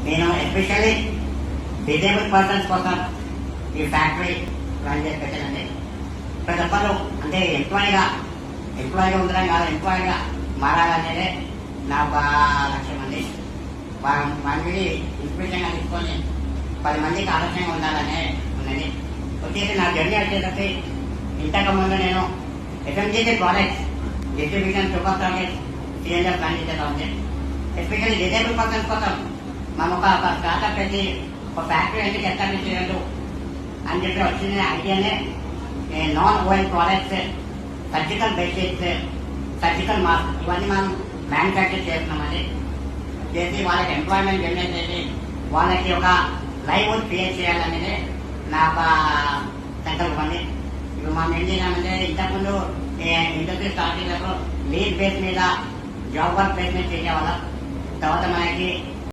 నేను especially disable persons కోసం ఈ ఫ్యాక్టరీ రన్ చేసి పెట్టానండి. ప్రతి ఒక్కరు అంటే ఎంప్లాయీగా ఉండడం కాదు, ఎంప్లాయీగా మారాలనేదే నా ఒక లక్ష్యం అండి. వాళ్ళకి ఇన్స్పిరేషన్గా తీసుకొని 10 మందికి ఆలోచనగా ఉండాలనే ఉన్నది. వచ్చేసి నా జర్నీ వచ్చేసరికి ఇంతకు ముందు నేను FMCG ప్రోడక్ట్స్ డిస్ట్రిబ్యూషన్ సూపర్ స్టార్గెట్ సిఎల్ఎఫ్ ప్లాన్ చేసేలా ఉంది. ఎస్పెషల్లీ డిజేబుల్ పర్సన్స్ కోసం మనం ఒక స్టార్ట్అప్ పెట్టి ఒక ఫ్యాక్టరీ ఎందుకు ఎస్టాబ్లిష్ చేయలేదు అని చెప్పి వచ్చిన ఐడియానే non OL products, surgical bedsheets, surgical mask ఇవన్నీ మనం మ్యానుఫ్యాక్చర్ చేస్తున్నామని చేసి వాళ్ళకి ఎంప్లాయ్మెంట్ జనరేట్ చేసి వాళ్ళకి ఒక లైవ్వుడ్ క్రియేట్ చేయాలనేది నా ఒక సంకల్పం అండి. ఇప్పుడు మనం ఏం చేయాలంటే ఇంతకుముందు ఇండస్ట్రీ స్టార్ట్ చేసినప్పుడు లీడ్ బేస్ మీద జాబ్ వర్క్ బేస్ మీద చేసేవాళ్ళం. తర్వాత మనకి